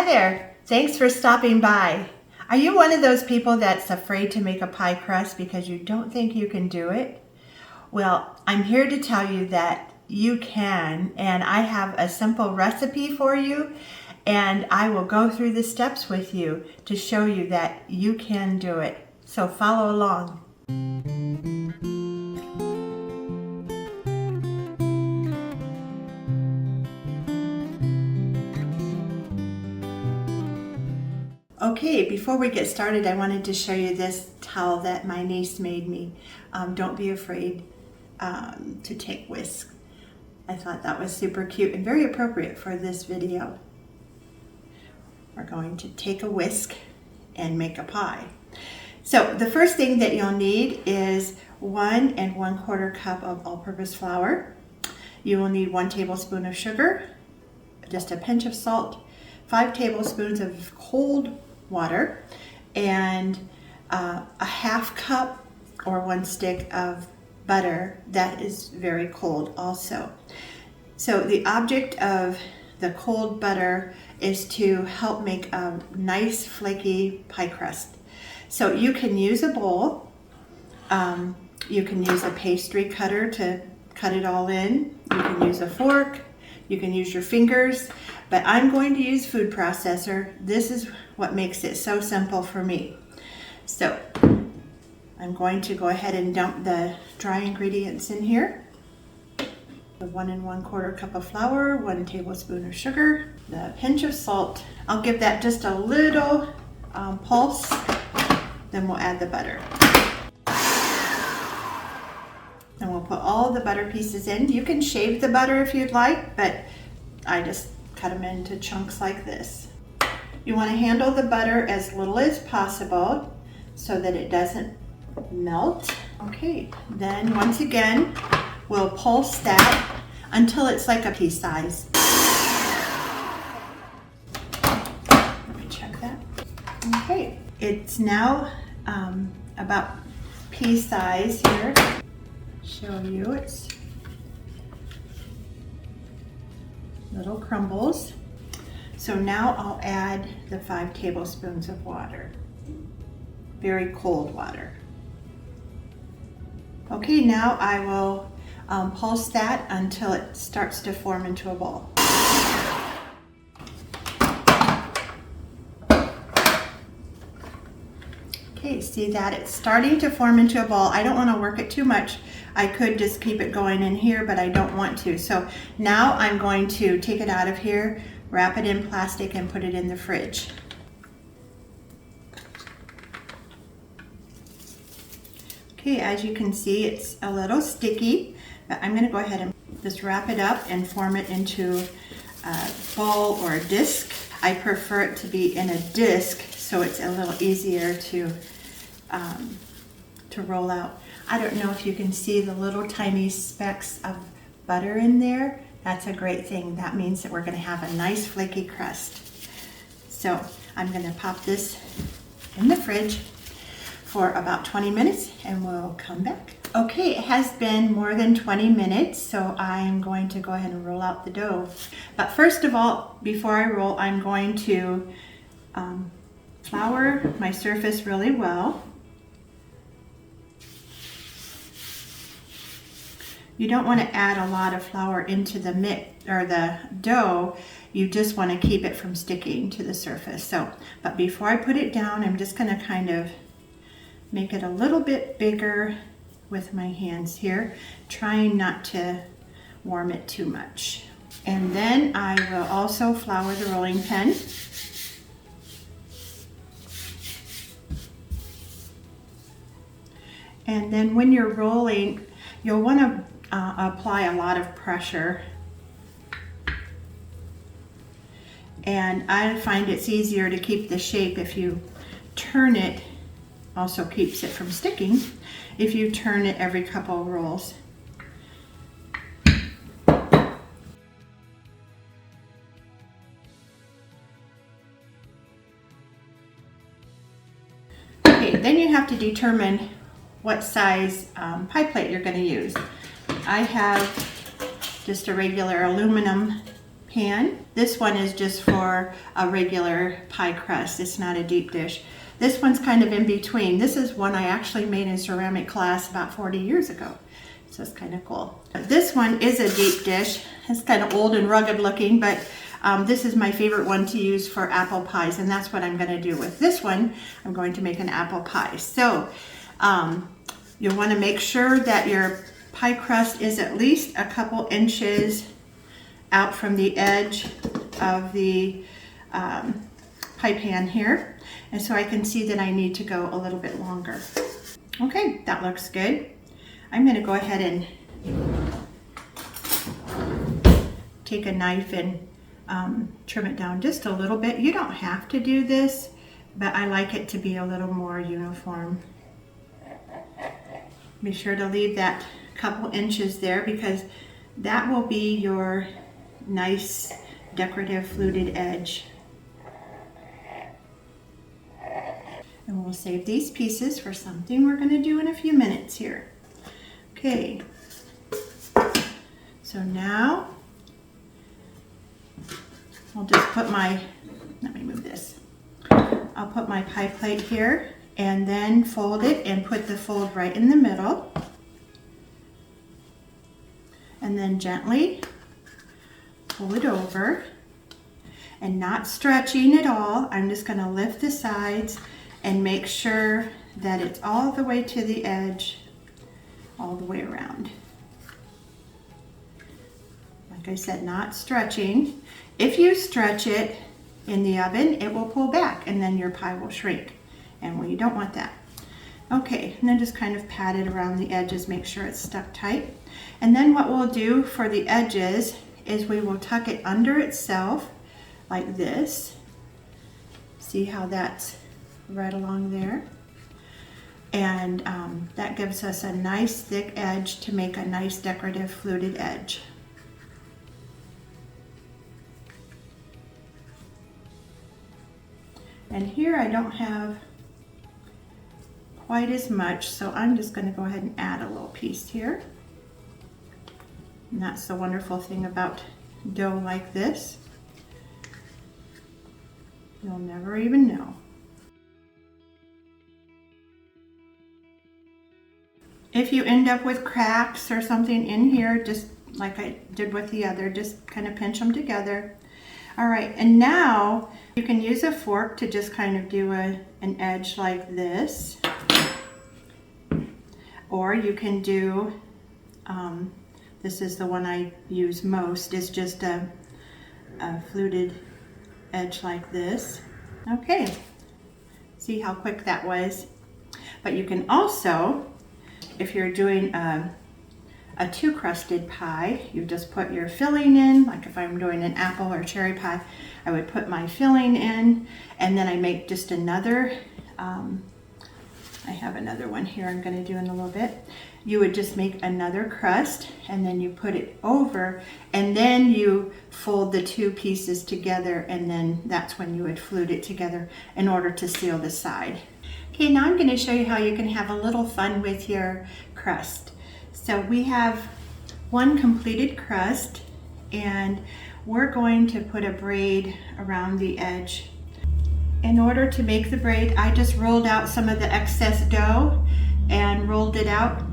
there, thanks for stopping by. Are you one of those people that's afraid to make a pie crust because you don't think you can do it? Well, I'm here to tell you that you can, and I have a simple recipe for you, and I will go through the steps with you to show you that you can do it. So follow along. Okay, before we get started, I wanted to show you this towel that my niece made me. Don't be afraid to take whisk. I thought that was super cute and very appropriate for this video. We're going to take a whisk and make a pie. So the first thing that you'll need is 1 1/4 cup of all-purpose flour. You will need 1 tablespoon of sugar, just a pinch of salt, 5 tablespoons of cold water, and a 1/2 cup or 1 stick of butter that is very cold also. So the object of the cold butter is to help make a nice flaky pie crust. So you can use a bowl, you can use a pastry cutter to cut it all in, you can use a fork, you can use your fingers, but I'm going to use food processor. This is what makes it so simple for me. So I'm going to go ahead and dump the dry ingredients in here. The 1 1/4 cup of flour, 1 tablespoon of sugar, the pinch of salt. I'll give that just a little pulse, then we'll add the butter. And we'll put all the butter pieces in. You can shave the butter if you'd like, but I just cut them into chunks like this. You want to handle the butter as little as possible so that it doesn't melt. Okay, then once again, we'll pulse that until it's like a pea size. Let me check that. Okay, it's now about pea size here. Show you, it's little crumbles. So now I'll add the 5 tablespoons of water, very cold water. Okay, now I will pulse that until it starts to form into a ball. Okay, see that it's starting to form into a ball. I don't want to work it too much. I could just keep it going in here, but I don't want to. So now I'm going to take it out of here, wrap it in plastic, and put it in the fridge. Okay, as you can see, it's a little sticky, but I'm going to go ahead and just wrap it up and form it into a ball or a disc. I prefer it to be in a disc so it's a little easier to roll out. I don't know if you can see the little tiny specks of butter in there. That's a great thing. That means that we're going to have a nice flaky crust. So I'm going to pop this in the fridge for about 20 minutes and we'll come back. Okay, it has been more than 20 minutes, so I'm going to go ahead and roll out the dough. But first of all, before I roll, I'm going to flour my surface really well. You don't want to add a lot of flour into the mix or the dough. You just want to keep it from sticking to the surface. So, but before I put it down, I'm just going to kind of make it a little bit bigger with my hands here, trying not to warm it too much. And then I will also flour the rolling pin. And then when you're rolling, you'll want to apply a lot of pressure. And I find it's easier to keep the shape if you turn it. Also keeps it from sticking if you turn it every couple of rolls. Okay, then you have to determine what size pie plate you're going to use. I have just a regular aluminum pan. This one is just for a regular pie crust. It's not a deep dish. This one's kind of in between. This is one I actually made in ceramic class about 40 years ago. So it's kind of cool. This one is a deep dish. It's kind of old and rugged looking, but this is my favorite one to use for apple pies, and that's what I'm going to do with this one. I'm going to make an apple pie. So you'll want to make sure that your pie crust is at least a couple inches out from the edge of the pie pan here. And so I can see that I need to go a little bit longer. Okay, that looks good. I'm going to go ahead and take a knife and trim it down just a little bit. You don't have to do this, but I like it to be a little more uniform. Be sure to leave that couple inches there because that will be your nice decorative fluted edge. And we'll save these pieces for something we're going to do in a few minutes here. Okay, so now I'll just put my, let me move this. I'll put my pie plate here and then fold it and put the fold right in the middle. And then gently pull it over and not stretching at all. I'm just going to lift the sides and make sure that it's all the way to the edge, all the way around. Like I said, not stretching. If you stretch it in the oven, it will pull back and then your pie will shrink. And well, you don't want that. Okay, and then just kind of pat it around the edges, make sure it's stuck tight. And then what we'll do for the edges is we will tuck it under itself like this. See how that's right along there? And that gives us a nice thick edge to make a nice decorative fluted edge. And here I don't have quite as much, so I'm just going to go ahead and add a little piece here. And that's the wonderful thing about dough like this. You'll never even know. If you end up with cracks or something in here, just like I did with the other, just kind of pinch them together. All right, and now you can use a fork to just kind of do an edge like this. Or you can do, this is the one I use most, is just a fluted edge like this. Okay, see how quick that was? But you can also, if you're doing a two-crusted pie, you just put your filling in. Like if I'm doing an apple or cherry pie, I would put my filling in, and then I make just another, I have another one here I'm going to do in a little bit. You would just make another crust, and then you put it over, and then you fold the two pieces together, and then that's when you would flute it together in order to seal the side. Okay, now I'm going to show you how you can have a little fun with your crust. So we have one completed crust, and we're going to put a braid around the edge. In order to make the braid, I just rolled out some of the excess dough and rolled it out,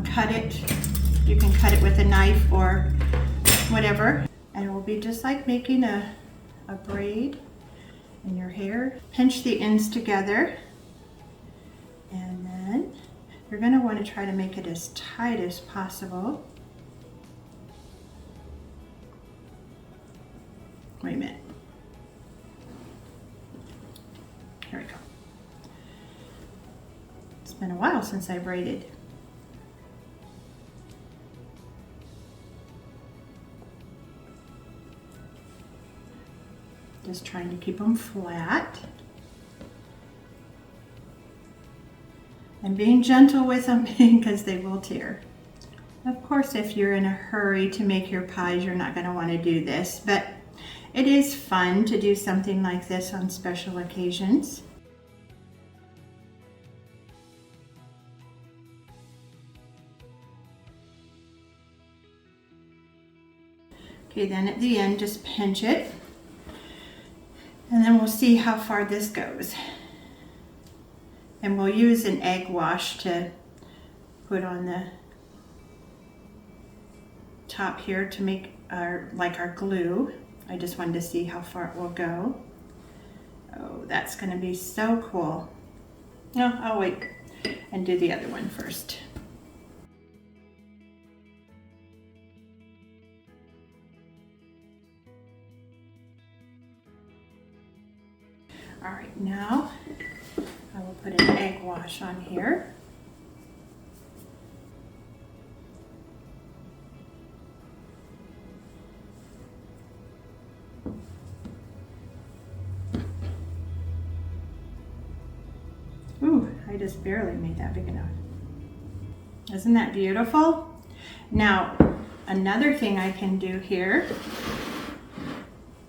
cut it. You can cut it with a knife or whatever. And it will be just like making a braid in your hair. Pinch the ends together. And then you're going to want to try to make it as tight as possible. Wait a minute. Here we go. It's been a while since I braided. Just trying to keep them flat. And being gentle with them because they will tear. Of course, if you're in a hurry to make your pies, you're not going to want to do this, but it is fun to do something like this on special occasions. Okay, then at the end, just pinch it. And then we'll see how far this goes. And we'll use an egg wash to put on the top here to make our glue. I just wanted to see how far it will go. Oh, that's gonna be so cool. No, I'll wait and do the other one first. All right, now I will put an egg wash on here. Ooh, I just barely made that big enough. Isn't that beautiful? Now, another thing I can do here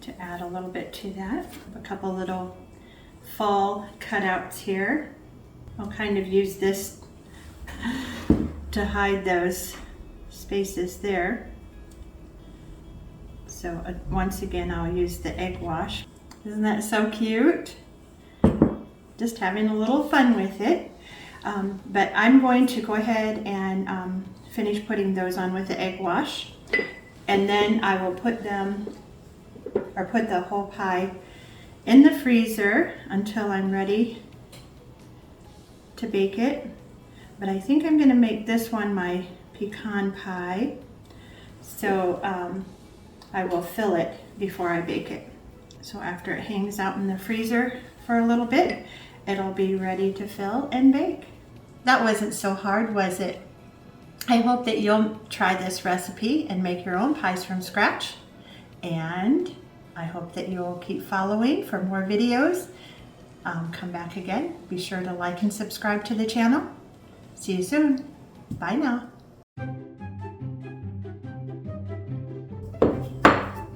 to add a little bit to that, a couple little fall cutouts here. I'll kind of use this to hide those spaces there. So once again, I'll use the egg wash. Isn't that so cute? Just having a little fun with it. But I'm going to go ahead and finish putting those on with the egg wash. And then I will put them, or put the whole pie in the freezer until I'm ready to bake it. But I think I'm gonna make this one my pecan pie. So I will fill it before I bake it. So after it hangs out in the freezer for a little bit, it'll be ready to fill and bake. That wasn't so hard, was it? I hope that you'll try this recipe and make your own pies from scratch. And I hope that you'll keep following for more videos. Come back again. Be sure to like and subscribe to the channel. See you soon. Bye now.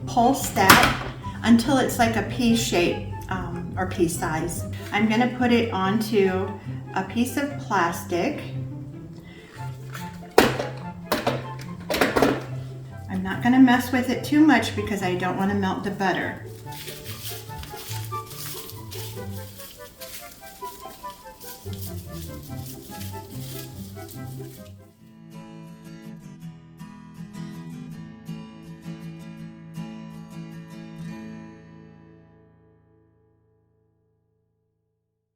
Pulse that until it's like a pea shape or pea size. I'm going to put it onto a piece of plastic. I'm not going to mess with it too much because I don't want to melt the butter.